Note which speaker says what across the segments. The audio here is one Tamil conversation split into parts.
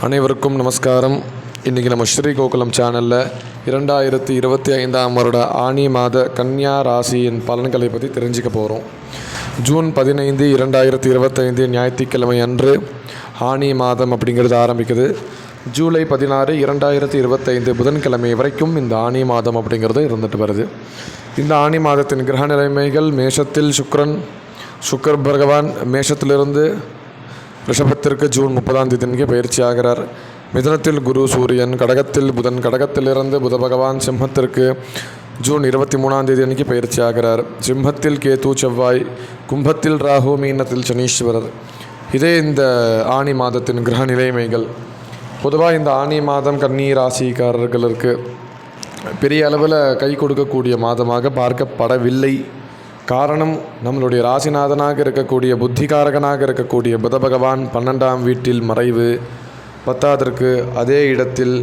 Speaker 1: அனைவருக்கும் நமஸ்காரம். இன்றைக்கி நம்ம ஸ்ரீ கோகுலம் சேனலில் 2025ஆம் வருட ஆனி மாத கன்னியா ராசியின் பலன்களை பற்றி தெரிஞ்சுக்க போகிறோம். ஜூன் 15, 2025 ஞாயிற்றுக்கிழமை அன்று ஆனி மாதம் அப்படிங்கிறது ஆரம்பிக்குது. ஜூலை 16, 2025 புதன்கிழமை வரைக்கும் இந்த ஆனி மாதம் அப்படிங்கிறது இருந்துட்டு வருது. இந்த ஆனி மாதத்தின் கிரக நிலைமைகள்: மேஷத்தில் சுக்கர் பகவான் மேஷத்திலிருந்து ரிஷபத்திற்கு ஜூன் 30ஆம் தேதி பயிற்சி ஆகிறார். மிதுனத்தில் குரு சூரியன், கடகத்தில் புதன், கடகத்திலிருந்து புத பகவான் சிம்மத்திற்கு ஜூன் 23ஆம் தேதி அன்றைக்கி பயிற்சி ஆகிறார். சிம்மத்தில் கேது செவ்வாய், கும்பத்தில் ராகு, மீனத்தில் சனீஸ்வரர். இதே இந்த ஆனி மாதத்தின் கிரக நிலைமைகள். பொதுவாக இந்த ஆனி மாதம் கன்னி ராசிக்காரர்களுக்கு பெரிய அளவில் கை கொடுக்கக்கூடிய மாதமாக பார்க்கப்படவில்லை. காரணம், நம்மளுடைய ராசிநாதனாக இருக்கக்கூடிய புத்திகாரகனாக இருக்கக்கூடிய புத பகவான் 12ஆம் வீட்டில் மறைவு, 10ஆவதற்கு அதே இடத்தில்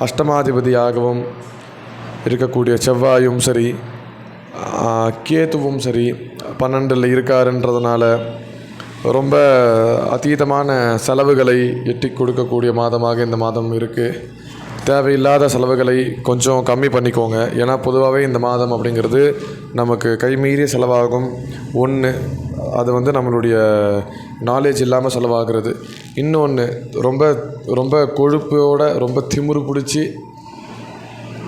Speaker 1: அஷ்டமாதிபதியாகவும் இருக்கக்கூடிய செவ்வாயும் சரி, கேதுவும் சரி 12ல் இருக்காருன்றதுனால ரொம்ப அதீதமான செலவுகளை எட்டி கொடுக்கக்கூடிய மாதமாக இந்த மாதம் இருக்குது. தேவையில்லாத செலவுகளை கொஞ்சம் கம்மி பண்ணிக்கோங்க. ஏன்னா பொதுவாகவே இந்த மாதம் அப்படிங்கிறது நமக்கு கைமீறிய செலவாகும். ஒன்று, அது நம்மளுடைய நாலேஜ் இல்லாமல் செலவாகிறது. இன்னொன்று, ரொம்ப ரொம்ப கொழுப்போட ரொம்ப திமிரு பிடிச்சி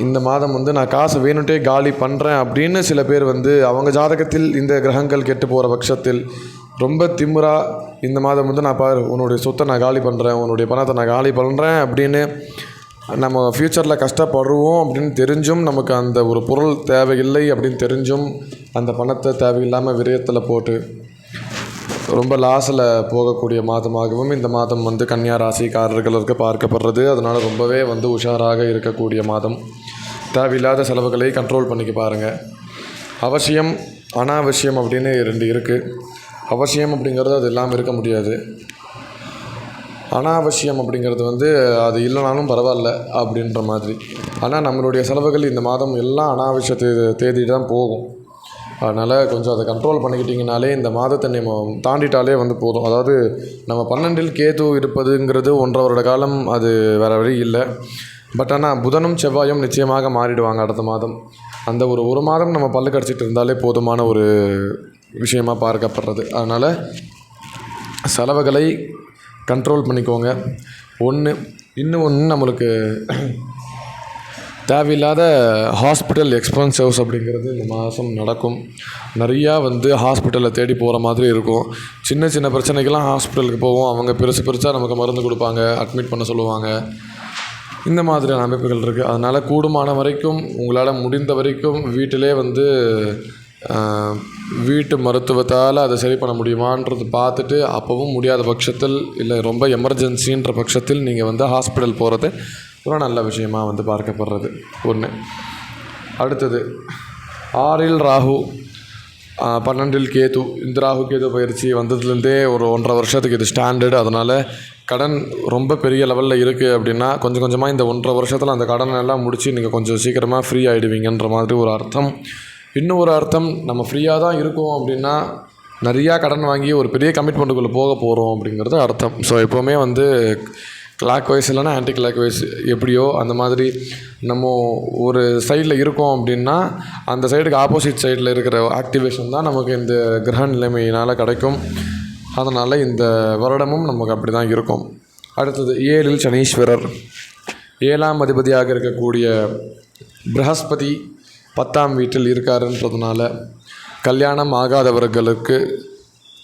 Speaker 1: இந்த மாதம் நான் காசு வேணுன்ட்டே காலி பண்ணுறேன் அப்படின்னு சில பேர் அவங்க ஜாதகத்தில் இந்த கிரகங்கள் கெட்டு போகிற பட்சத்தில் ரொம்ப திமிராக இந்த மாதம் நான் பாரு உன்னுடைய சொத்தை நான் காலி பண்ணுறேன், உன்னுடைய பணத்தை நான் காலி பண்ணுறேன் அப்படின்னு நம்ம ஃப்யூச்சரில் கஷ்டப்படுவோம் அப்படின்னு தெரிஞ்சும், நமக்கு அந்த ஒரு பொருள் தேவையில்லை அப்படின்னு தெரிஞ்சும் அந்த பணத்தை தேவையில்லாமல் விரயத்தில் போட்டு ரொம்ப லாஸில் போகக்கூடிய மாதமாகவும் இந்த மாதம் கன்னியா ராசிக்காரர்களுக்கு பார்க்கப்படுறது. அதனால் ரொம்பவே உஷாராக இருக்கக்கூடிய மாதம். தேவையில்லாத செலவுகளை கண்ட்ரோல் பண்ணிக்க பாருங்கள். அவசியம், அனாவசியம் அப்படின்னு 2 இருக்குது. அவசியம் அப்படிங்கிறது அது இல்லாமல் இருக்க முடியாது. அனாவசியம் அப்படிங்கிறது அது இல்லைனாலும் பரவாயில்ல அப்படின்ற மாதிரி. ஆனால் நம்மளுடைய செலவுகள் இந்த மாதம் எல்லாம் அனாவசியத்தை தேடி தான் போகும். அதனால் கொஞ்சம் அதை கண்ட்ரோல் பண்ணிக்கிட்டிங்கனாலே இந்த மாதத்தை நம்ம தாண்டிட்டாலே போதும். அதாவது நம்ம 12ல் கேது இருப்பதுங்கிறது 1.5 வருட காலம், அது வேறு வழி இல்லை. பட் ஆனால் புதனும் செவ்வாயும் நிச்சயமாக மாறிடுவாங்க அடுத்த மாதம். அந்த ஒரு மாதம் நம்ம பல்லு கடிச்சிட்டு இருந்தாலே போதுமான ஒரு விஷயமாக பார்க்கப்படுறது. அதனால் செலவுகளை கண்ட்ரோல் பண்ணிக்கோங்க. இன்னொன்று நம்மளுக்கு தேவையில்லாத ஹாஸ்பிட்டல் எக்ஸ்பென்சிவ்ஸ் அப்படிங்கிறது இந்த மாதம் நடக்கும். நிறையா ஹாஸ்பிட்டலில் தேடி போகிற மாதிரி இருக்கும். சின்ன சின்ன பிரச்சனைக்கெல்லாம் ஹாஸ்பிட்டலுக்கு போவோம். அவங்க பெருசாக நமக்கு மருந்து கொடுப்பாங்க, அட்மிட் பண்ண சொல்லுவாங்க. இந்த மாதிரியான அமைப்புகள் இருக்குது. அதனால் கூடுமான வரைக்கும் உங்களால் முடிந்த வரைக்கும் வீட்டிலே வீட்டு மருத்துவத்தால் அதை சரி பண்ண முடியுமான்றது பார்த்துட்டு, அப்போவும் முடியாத பட்சத்தில் இல்லை ரொம்ப எமர்ஜென்சின்ற பட்சத்தில் நீங்கள் ஹாஸ்பிட்டல் போகிறது ஒரு நல்ல விஷயமாக பார்க்கப்படுறது. ஒன்று. அடுத்தது 6ல் ராகு, 12ல் கேது. இந்த ராகு கேது பயிற்சி வந்ததுலேருந்தே ஒரு 1.5 வருஷத்துக்கு இது ஸ்டாண்டர்டு. அதனால் கடன் ரொம்ப பெரிய லெவலில் இருக்குது அப்படின்னா கொஞ்சம் கொஞ்சமாக இந்த 1.5 வருஷத்தில் அந்த கடனை எல்லாம் முடித்து நீங்கள் கொஞ்சம் சீக்கிரமாக ஃப்ரீ ஆகிடுவீங்கன்ற மாதிரி ஒரு அர்த்தம். இன்னும் ஒரு அர்த்தம், நம்ம ஃப்ரீயாக தான் இருக்கோம் அப்படின்னா நிறையா கடன் வாங்கி ஒரு பெரிய கமிட்மெண்ட்டுக்குள்ளே போக போகிறோம் அப்படிங்கிறது அர்த்தம். ஸோ எப்போவுமே கிளாக் வைஸ் இல்லைனா ஆன்டி கிளாக் வைஸ் எப்படியோ அந்த மாதிரி நம்ம ஒரு சைடில் இருக்கோம் அப்படின்னா அந்த சைடுக்கு ஆப்போசிட் சைடில் இருக்கிற ஆக்டிவேஷன் தான் நமக்கு இந்த கிரக நிலைமையினால் கிடைக்கும். அதனால் இந்த வருடமும் நமக்கு அப்படி தான் இருக்கும். அடுத்தது 7ல் சனீஸ்வரர். 7ஆம் அதிபதியாக இருக்கக்கூடிய பிரகஸ்பதி 10ஆம் வீட்டில் இருக்காருன்றதுனால கல்யாணம் ஆகாதவர்களுக்கு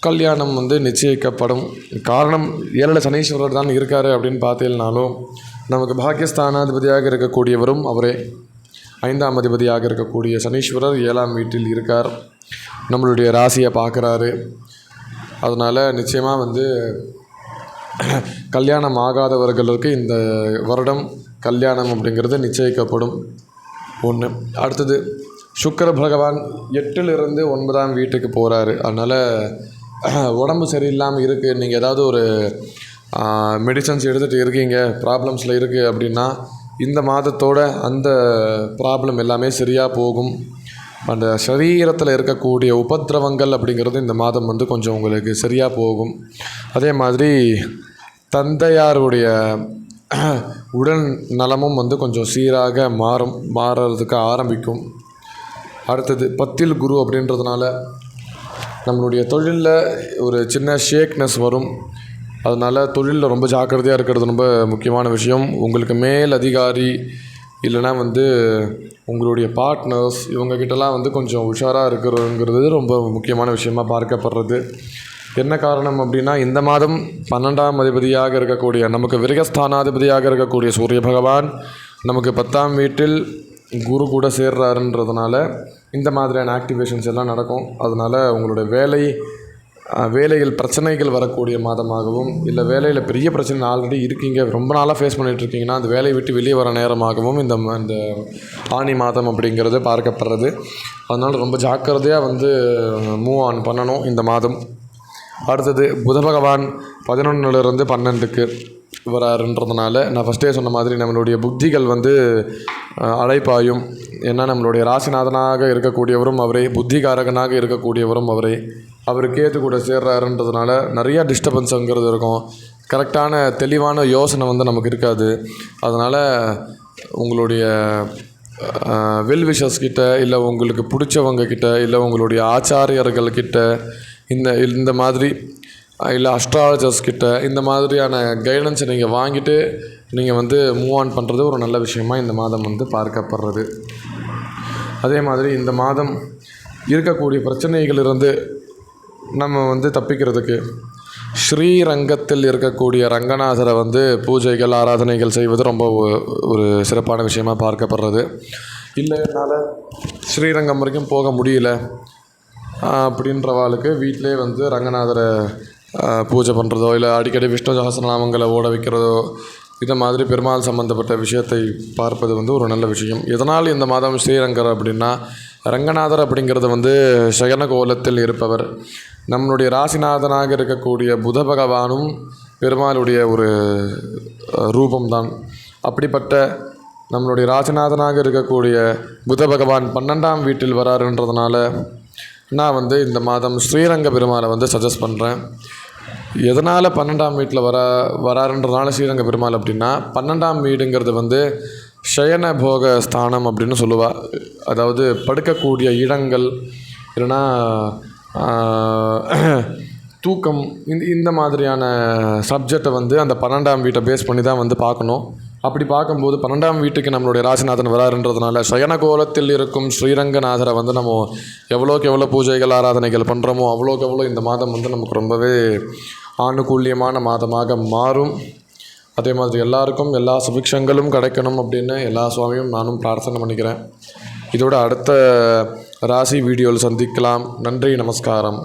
Speaker 1: கல்யாணம் நிச்சயிக்கப்படும். காரணம், 7ல் சனீஸ்வரர் தான் இருக்கார் அப்படின்னு பார்த்தீங்கன்னாலும் நமக்கு பாக்கியஸ்தானாதிபதியாக இருக்கக்கூடியவரும் அவரே. 5ஆம் அதிபதியாக இருக்கக்கூடிய சனீஸ்வரர் 7ஆம் வீட்டில் இருக்கார், நம்மளுடைய ராசியை பார்க்குறாரு. அதனால் நிச்சயமாக கல்யாணம் ஆகாதவர்களுக்கு இந்த வருடம் கல்யாணம் அப்படிங்கிறது நிச்சயிக்கப்படும். ஒன்று. அடுத்தது சுக்கிர பகவான் 8லிருந்து 9ஆம் வீட்டுக்கு போகிறாரு. அதனால் உடம்பு சரியில்லாமல் இருக்குது, நீங்கள் ஏதாவது ஒரு மெடிசன்ஸ் எடுத்துகிட்டு இருக்கீங்க, ப்ராப்ளம்ஸில் இருக்குது அப்படின்னா இந்த மாதத்தோட அந்த ப்ராப்ளம் எல்லாமே சரியாக போகும். அந்த சரீரத்தில் இருக்கக்கூடிய உபத்திரவங்கள் அப்படிங்கிறது இந்த மாதம் கொஞ்சம் உங்களுக்கு சரியாக போகும். அதே மாதிரி தந்தையாருடைய உடல் நலமும் வந்து கொஞ்சம் சீராக மாறுறதுக்கு ஆரம்பிக்கும். அடுத்தது 10ல் குரு அப்படின்றதுனால நம்மளுடைய தொழிலில் ஒரு சின்ன ஷேக்னஸ் வரும். அதனால் தொழிலில் ரொம்ப ஜாக்கிரதையாக இருக்கிறது ரொம்ப முக்கியமான விஷயம். உங்களுக்கு மேல் அதிகாரி இல்லைனா வந்து உங்களுடைய பார்ட்னர்ஸ் இவங்கக்கிட்டலாம் வந்து கொஞ்சம் உஷாராக இருக்கிறதுங்கிறது ரொம்ப முக்கியமான விஷயமாக பார்க்கப்படுறது. என்ன காரணம் அப்படின்னா, இந்த மாதம் 12ஆம் அதிபதியாக இருக்கக்கூடிய நமக்கு விரகஸ்தானாதிபதியாக இருக்கக்கூடிய சூரிய பகவான் நமக்கு 10ஆம் வீட்டில் குரு கூட சேர்றாருன்றதுனால இந்த மாதிரியான ஆக்டிவேஷன்ஸ் எல்லாம் நடக்கும். அதனால் உங்களுடைய வேலையில் பிரச்சனைகள் வரக்கூடிய மாதமாகவும், இல்லை வேலையில் பெரிய பிரச்சனை ஆல்ரெடி இருக்கீங்க, ரொம்ப நாளாக ஃபேஸ் பண்ணிகிட்ருக்கீங்கன்னா அந்த வேலையை விட்டு வெளியே வர நேரமாகவும் இந்த ஆனி மாதம் அப்படிங்கிறது பார்க்கப்படுறது. அதனால் ரொம்ப ஜாக்கிரதையாக வந்து மூவ் ஆன் பண்ணணும் இந்த மாதம். அடுத்தது புத பகவான் 11லிருந்து 12க்கு வராருன்றதுனால நான் ஃபஸ்ட்டே சொன்ன மாதிரி நம்மளுடைய புத்திகள் வந்து அலைப்பாயும். ஏன்னா நம்மளுடைய ராசிநாதனாக இருக்கக்கூடியவரும் அவரே, புத்திகாரகனாக இருக்கக்கூடியவரும் அவரே, அவர் கேது கூட சேர்றாருன்றதுனால நிறையா டிஸ்டர்பன்ஸுங்கிறது இருக்கும். கரெக்டான தெளிவான யோசனை வந்து நமக்கு இருக்காது. அதனால் உங்களுடைய வெல்விஷர்ஸ் கிட்ட, இல்லை உங்களுக்கு பிடிச்சவங்கக்கிட்ட, இல்லை உங்களுடைய ஆச்சாரியர்கள்கிட்ட, இந்த மாதிரி இல்லை அஸ்ட்ராலஜர்ஸ் கிட்ட இந்த மாதிரியான கைடன்ஸை நீங்கள் வாங்கிட்டு நீங்கள் வந்து மூவ் ஆன் பண்ணுறது ஒரு நல்ல விஷயமாக இந்த மாதம் வந்து பார்க்கப்படுறது. அதே மாதிரி இந்த மாதம் இருக்கக்கூடிய பிரச்சனைகளிலிருந்து நம்ம வந்து தப்பிக்கிறதுக்கு ஸ்ரீரங்கத்தில் இருக்கக்கூடிய ரங்கநாதரை வந்து பூஜைகள் ஆராதனைகள் செய்வது ரொம்ப ஒரு சிறப்பான விஷயமாக பார்க்கப்படுறது. இல்லை என்னால் ஸ்ரீரங்கம் வரைக்கும் போக முடியல அப்படின்றவாளுக்கு வீட்டிலே வந்து ரங்கநாதரை பூஜை பண்ணுறதோ, இல்லை அடிக்கடி விஷ்ணு சஹஸ்ரநாமங்களை ஓட வைக்கிறதோ, இதை மாதிரி பெருமாள் சம்மந்தப்பட்ட விஷயத்தை பார்ப்பது வந்து ஒரு நல்ல விஷயம். எதனால் இந்த மாதம் ஸ்ரீரங்கர் அப்படின்னா, ரங்கநாதர் அப்படிங்கிறது வந்து சயன கோலத்தில் இருப்பவர். நம்மளுடைய ராசிநாதனாக இருக்கக்கூடிய புத பகவானும் பெருமாளுடைய ஒரு ரூபம்தான். அப்படிப்பட்ட நம்மளுடைய ராசிநாதனாக இருக்கக்கூடிய புத பகவான் 12ஆம் வீட்டில் வராருன்றதுனால நான் வந்து இந்த மாதம் ஸ்ரீரங்க பெருமாளை வந்து சஜஸ்ட் பண்ணுறேன். எதனால் 12ஆம் வீட்டில் வராருன்றதுனால ஸ்ரீரங்க பெருமாள் அப்படின்னா, 12ஆம் வீடுங்கிறது வந்து சயன போக ஸ்தானம் அப்படின்னு சொல்லுவாள். அதாவது படுக்கக்கூடிய இடங்கள், இல்லைன்னா தூக்கம், இந்த மாதிரியான சப்ஜெக்டை வந்து அந்த 12ஆம் வீட்டை பேஸ் பண்ணி தான் வந்து பார்க்கணும். அப்படி பார்க்கும்போது 12ஆம் வீட்டுக்கு நம்மளுடைய ராசிநாதன் வராருன்றதுனால சயன கோலத்தில் இருக்கும் ஸ்ரீரங்கநாதரை வந்து நம்ம எவ்வளோக்கு எவ்வளோ பூஜைகள் ஆராதனைகள் பண்ணுறோமோ அவ்வளோக்கு எவ்வளோ இந்த மாதம் வந்து நமக்கு ரொம்பவே ஆணுகூல்யமான மாதமாக மாறும். அதே மாதிரி எல்லாருக்கும் எல்லா சுபிக்ஷங்களும் கிடைக்கணும் அப்படின்னு எல்லா சுவாமியும் நானும் பிரார்த்தனை பண்ணிக்கிறேன். இதோட அடுத்த ராசி வீடியோவில் சந்திக்கலாம். நன்றி, நமஸ்காரம்.